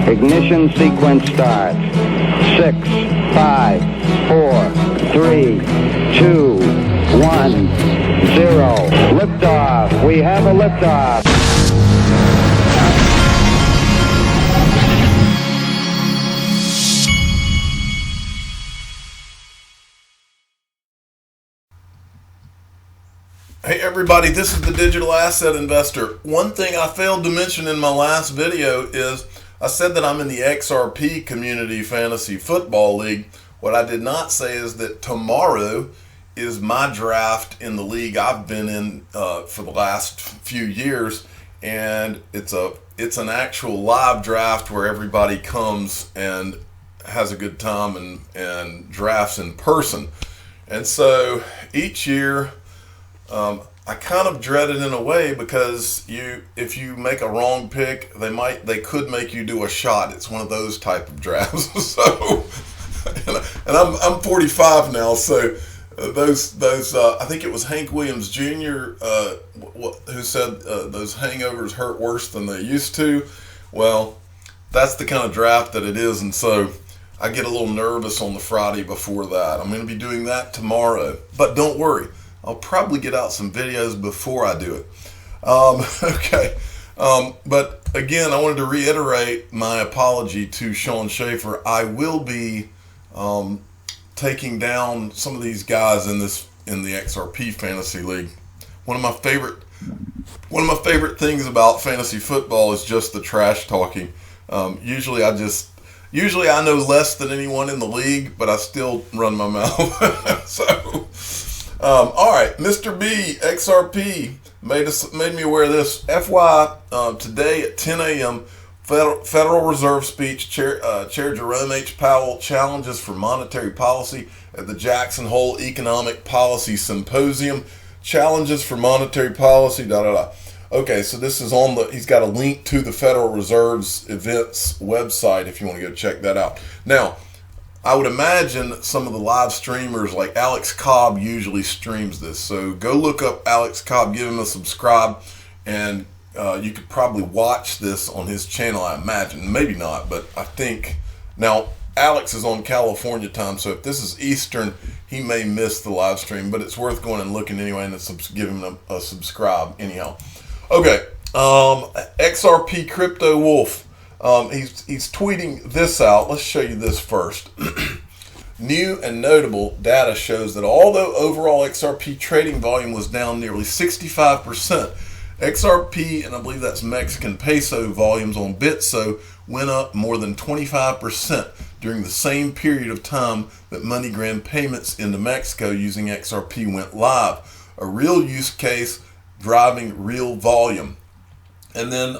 Ignition sequence starts. 6, 5, 4, 3, 2, 1, 0. Liftoff. We have a liftoff. Hey everybody, this is the Digital Asset Investor. One thing I failed to mention in my last video is I said that I'm in the XRP Community Fantasy Football League. What I did not say is that tomorrow is my draft in the league I've been in for the last few years, and it's an actual live draft where everybody comes and has a good time and drafts in person. And so each year I kind of dread it in a way because if you make a wrong pick, they could make you do a shot. It's one of those type of drafts. So, and I'm 45 now, so those I think it was Hank Williams Jr. Who said those hangovers hurt worse than they used to. Well, that's the kind of draft that it is, and so I get a little nervous on the Friday before that. I'm going to be doing that tomorrow, but don't worry. I'll probably get out some videos before I do it. Okay. But again, I wanted to reiterate my apology to Sean Schaefer. I will be taking down some of these guys in the XRP Fantasy League. One of my favorite things about fantasy football is just the trash talking. Usually I know less than anyone in the league, but I still run my mouth. So. All right, Mr. B, XRP, made me aware of this. FY, today at 10 a.m., Federal Reserve speech, Chair Jerome H. Powell challenges for monetary policy at the Jackson Hole Economic Policy Symposium. Challenges for monetary policy, Okay, so this is he's got a link to the Federal Reserve's events website if you want to go check that out. Now, I would imagine some of the live streamers like Alex Cobb usually streams this. So go look up Alex Cobb, give him a subscribe, and you could probably watch this on his channel, I imagine. Maybe not, but I think. Now, Alex is on California time, so if this is Eastern, he may miss the live stream, but it's worth going and looking anyway and give him a subscribe anyhow. Okay, XRP Crypto Wolf. He's tweeting this out. Let's show you this first. New and notable data shows that although overall XRP trading volume was down nearly 65%, XRP, and I believe that's Mexican peso volumes on Bitso, went up more than 25% during the same period of time that MoneyGram payments into Mexico using XRP went live. A real use case driving real volume. And then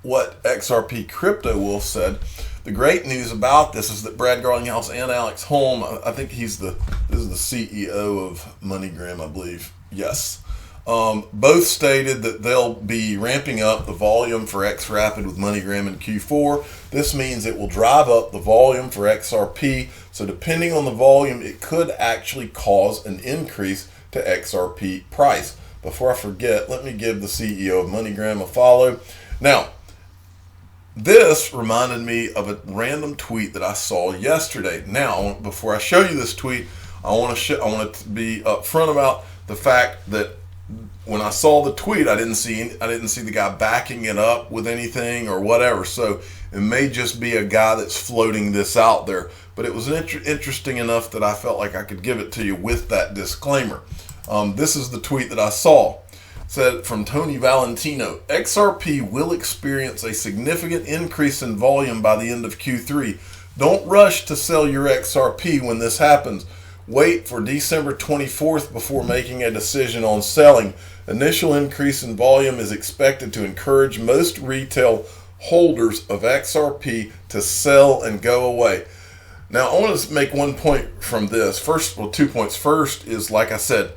what XRP Crypto Wolf said, the great news about this is that Brad Garlinghouse and Alex Holm, I think this is the CEO of MoneyGram, I believe. Yes. Both stated that they'll be ramping up the volume for XRapid with MoneyGram in Q4. This means it will drive up the volume for XRP. So depending on the volume, it could actually cause an increase to XRP price. Before I forget, let me give the CEO of MoneyGram a follow. Now, this reminded me of a random tweet that I saw yesterday. Now, before I show you this tweet, I want to be upfront about the fact that when I saw the tweet, I didn't see the guy backing it up with anything or whatever. So it may just be a guy that's floating this out there. But it was interesting enough that I felt like I could give it to you with that disclaimer. This is the tweet that I saw. It said from Tony Valentino, XRP will experience a significant increase in volume by the end of Q3. Don't rush to sell your XRP when this happens. Wait for December 24th before making a decision on selling. Initial increase in volume is expected to encourage most retail holders of XRP to sell and go away. Now, I want to make one point from this. 2 points. First is, like I said,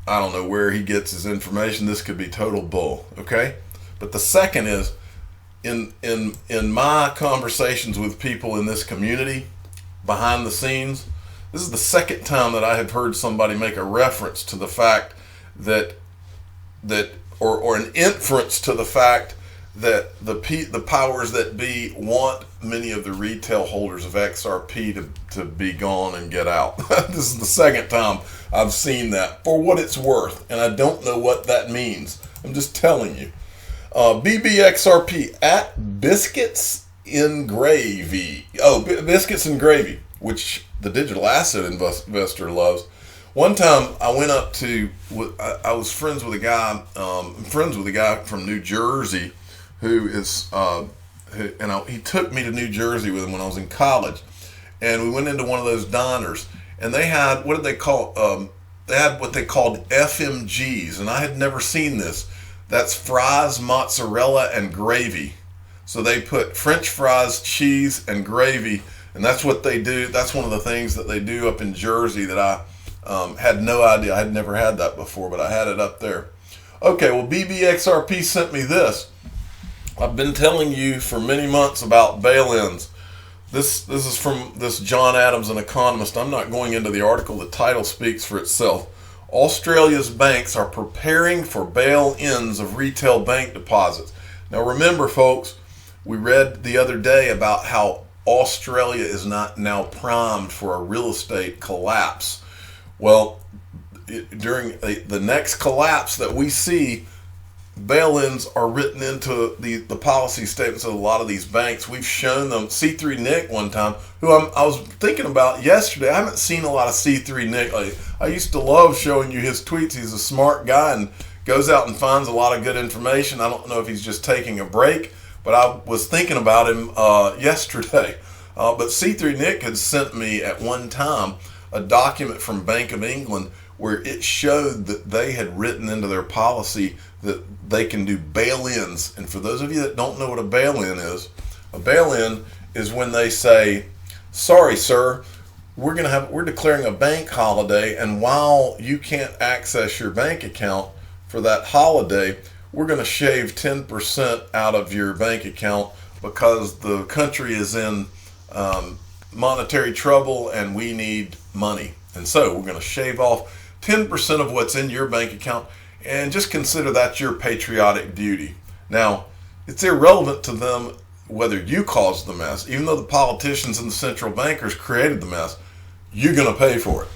I don't know where he gets his information. This could be total bull, okay? But the second is, in my conversations with people in this community, behind the scenes, this is the second time that I have heard somebody make a reference to the fact or an inference to the fact that the powers that be want many of the retail holders of XRP to be gone and get out. This is the second time I've seen that, for what it's worth, and I don't know what that means. I'm just telling you. BBXRP at Biscuits and Gravy. Oh, Biscuits and Gravy, which the digital asset investor loves. One time I went up to, I was friends with a guy from New Jersey who is, he took me to New Jersey with him when I was in college, and we went into one of those diners, and they had, what did they call, they had what they called FMGs, and I had never seen this. That's fries, mozzarella, and gravy. So they put French fries, cheese, and gravy, and that's what they do. That's one of the things that they do up in Jersey that I had no idea. I had never had that before, but I had it up there. Okay, well, BBXRP sent me this. I've been telling you for many months about Bailins. This is from this John Adams, an economist. I'm not going into the article. The title speaks for itself. Australia's banks are preparing for bail-ins of retail bank deposits. Now remember, folks, we read the other day about how Australia is not now primed for a real estate collapse. Well, during the next collapse that we see, bail-ins are written into the policy statements of a lot of these banks. We've shown them. C3 Nick one time, who I was thinking about yesterday. I haven't seen a lot of C3 Nick. I used to love showing you his tweets. He's a smart guy and goes out and finds a lot of good information. I don't know if he's just taking a break, but I was thinking about him yesterday. But C3 Nick had sent me at one time a document from Bank of England where it showed that they had written into their policy that they can do bail-ins. And for those of you that don't know what a bail-in is when they say, sorry, sir, we're declaring a bank holiday, and while you can't access your bank account for that holiday, we're going to shave 10% out of your bank account because the country is in monetary trouble and we need money. And so we're going to shave off 10% of what's in your bank account, and just consider that your patriotic duty. Now, it's irrelevant to them whether you caused the mess. Even though the politicians and the central bankers created the mess, you're going to pay for it.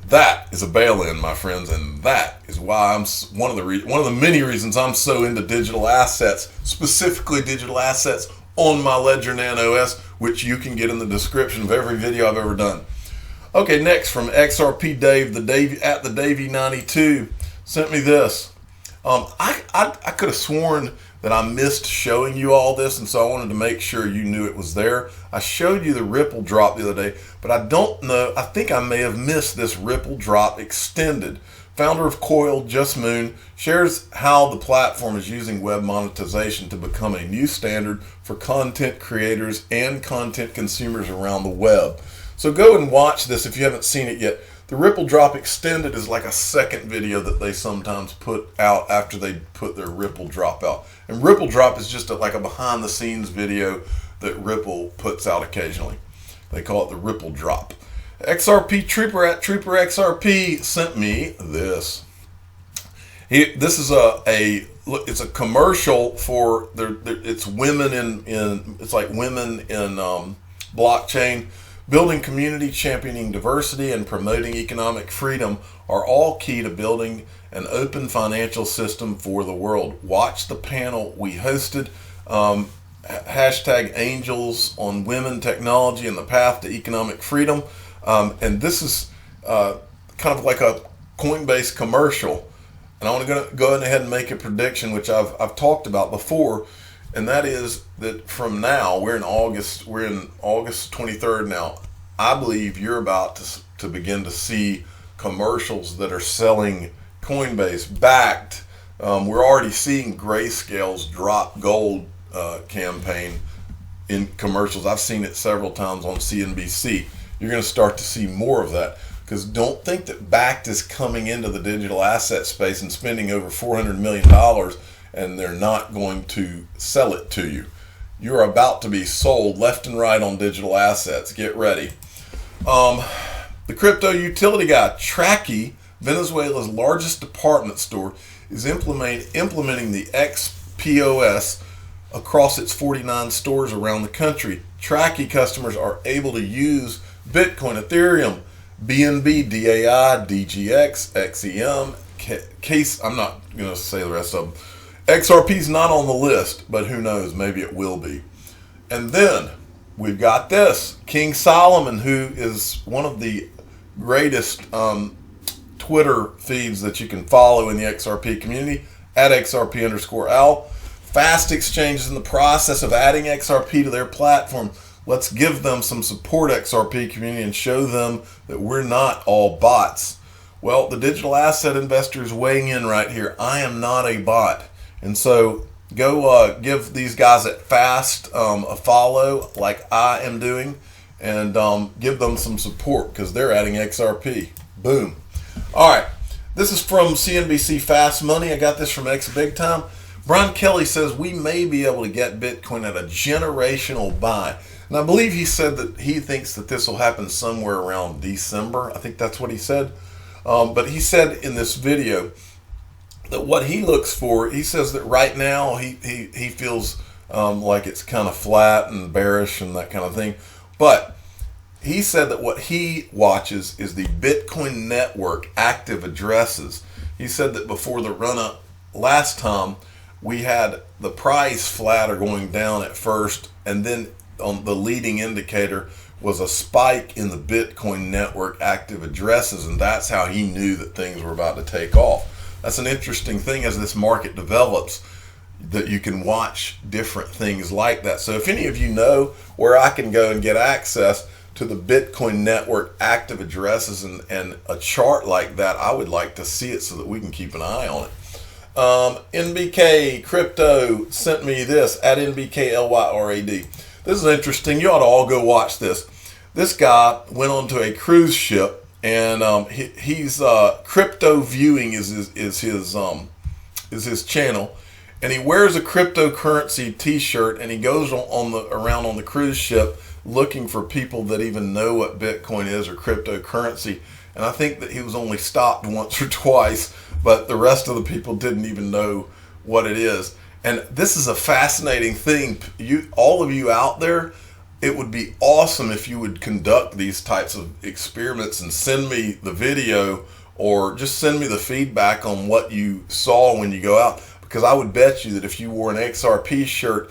That is a bail-in, my friends, and that is why I'm one of the many reasons I'm so into digital assets, specifically digital assets on my Ledger Nano S, which you can get in the description of every video I've ever done. Okay, next from XRP Dave, at the Davey 92, sent me this. I could have sworn that I missed showing you all this, and so I wanted to make sure you knew it was there. I showed you the Ripple drop the other day, but I don't know. I think I may have missed this Ripple drop extended. Founder of Coil, Just Moon, shares how the platform is using web monetization to become a new standard for content creators and content consumers around the web. So go and watch this if you haven't seen it yet. The Ripple drop extended is like a second video that they sometimes put out after they put their Ripple drop out. And Ripple drop is just like a behind the scenes video that Ripple puts out occasionally. They call it the Ripple drop. XRP Trooper at Trooper XRP sent me this. This is it's a commercial for it's women it's like women in blockchain. Building community, championing diversity, and promoting economic freedom are all key to building an open financial system for the world. Watch the panel we hosted, hashtag Angels on Women, Technology, and the Path to Economic Freedom. And this is kind of like a Coinbase commercial. And I want to go ahead and make a prediction, which I've talked about before. And that is that from now, we're in August 23rd now. I believe you're about to begin to see commercials that are selling Coinbase backed. We're already seeing Grayscale's Drop Gold campaign in commercials. I've seen it several times on CNBC. You're going to start to see more of that, because don't think that Bakkt is coming into the digital asset space and spending over $400 million and they're not going to sell it to you. You're about to be sold left and right on digital assets. Get ready. The crypto utility guy, Tracky, Venezuela's largest department store, is implementing the XPOS across its 49 stores around the country. Tracky customers are able to use Bitcoin, Ethereum, BNB, DAI, DGX, XEM, case, I'm not going to say the rest of them. XRP's not on the list, but who knows, maybe it will be. And then we've got this, King Solomon, who is one of the greatest Twitter feeds that you can follow in the XRP community, at XRP_Al. Fast Exchange is in the process of adding XRP to their platform. Let's give them some support, XRP community, and show them that we're not all bots. Well, the digital asset investor is weighing in right here. I am not a bot. And so go give these guys at Fast a follow like I am doing, and give them some support because they're adding XRP. Boom. All right. This is from CNBC Fast Money. I got this from X Big Time. Brian Kelly says we may be able to get Bitcoin at a generational buy. And I believe he said that he thinks that this will happen somewhere around December. I think that's what he said. But he said in this video that what he looks for, he says that right now he feels like it's kind of flat and bearish and that kind of thing. But he said that what he watches is the Bitcoin network active addresses. He said that before the run-up last time, we had the price flat or going down at first, and then on the leading indicator was a spike in the Bitcoin network active addresses, and that's how he knew that things were about to take off. That's an interesting thing as this market develops, that you can watch different things like that. So if any of you know where I can go and get access to the Bitcoin network active addresses and a chart like that, I would like to see it so that we can keep an eye on it. NBK Crypto sent me this at NBKLYRAD. This is interesting. You ought to all go watch this. This guy went onto a cruise ship, and he's crypto viewing is his channel, and he wears a cryptocurrency T-shirt, and he goes around on the cruise ship looking for people that even know what Bitcoin is or cryptocurrency. And I think that he was only stopped once or twice, but the rest of the people didn't even know what it is. And this is a fascinating thing. All of you out there, it would be awesome if you would conduct these types of experiments and send me the video, or just send me the feedback on what you saw when you go out. Because I would bet you that if you wore an XRP shirt,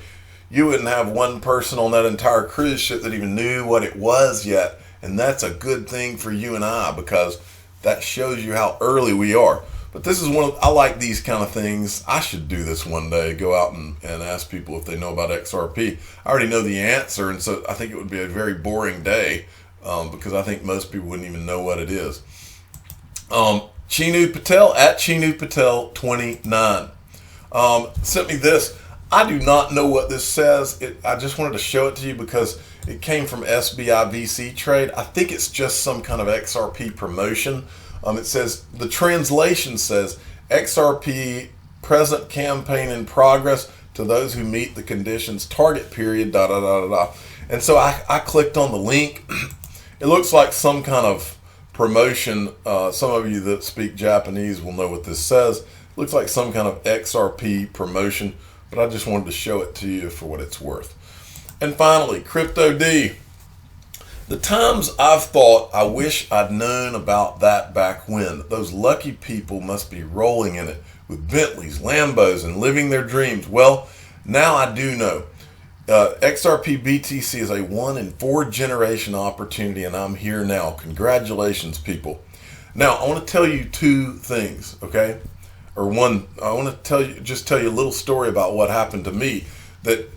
you wouldn't have one person on that entire cruise ship that even knew what it was yet. And that's a good thing for you and I, because that shows you how early we are. But this is I like these kind of things. I should do this one day, go out and ask people if they know about XRP. I already know the answer, and so I think it would be a very boring day, because I think most people wouldn't even know what it is. Chinu Patel at Chinu Patel 29 sent me this. I do not know what this says. I just wanted to show it to you because it came from SBI VC Trade. I think it's just some kind of XRP promotion. It says, the translation says, XRP present campaign in progress to those who meet the conditions, target period, da da da da da. And so I clicked on the link. It looks like some kind of promotion. Some of you that speak Japanese will know what this says. It looks like some kind of XRP promotion, but I just wanted to show it to you for what it's worth. And finally, Crypto D. The times I've thought, I wish I'd known about that back when. Those lucky people must be rolling in it with Bentleys, Lambos, and living their dreams. Well, now I do know. XRP BTC is a 1 in 4 generation opportunity, and I'm here now. Congratulations, people. Now, I want to tell you two things, okay? Or one, I want to tell you a little story about what happened to me that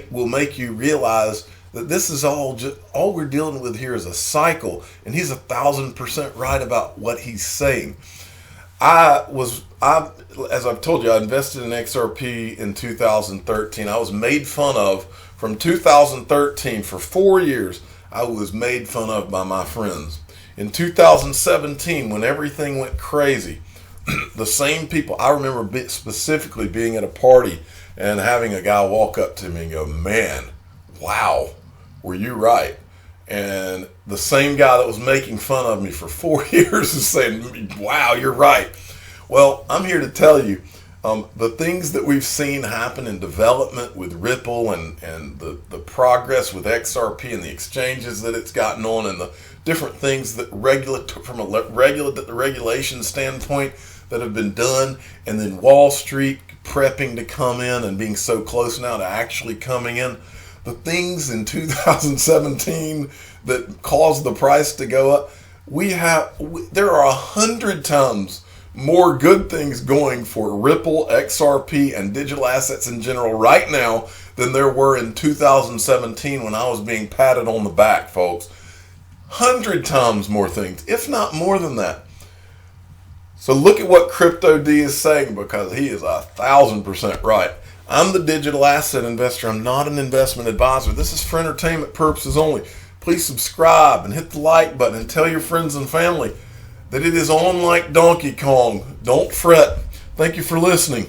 will make you realize that this is all we're dealing with here is a cycle, and he's 1,000% right about what he's saying. As I've told you, I invested in XRP in 2013. I was made fun of from 2013 for 4 years. I was made fun of by my friends. In 2017, when everything went crazy, the same people, I remember specifically being at a party and having a guy walk up to me and go, "Man, wow, were you right?" And the same guy that was making fun of me for 4 years is saying, "Wow, you're right." Well, I'm here to tell you, The things that we've seen happen in development with Ripple and the progress with XRP and the exchanges that it's gotten on and the different things that from a regulation standpoint that have been done, and then Wall Street prepping to come in and being so close now to actually coming in. The things in 2017 that caused the price to go up, there are 100 times more good things going for Ripple, XRP, and digital assets in general right now than there were in 2017 when I was being patted on the back, folks. 100 times more things, if not more than that. So look at what Crypto D is saying, because he is 1,000% right. I'm the digital asset investor. I'm not an investment advisor. This is for entertainment purposes only. Please subscribe and hit the like button and tell your friends and family that it is on like Donkey Kong. Don't fret. Thank you for listening.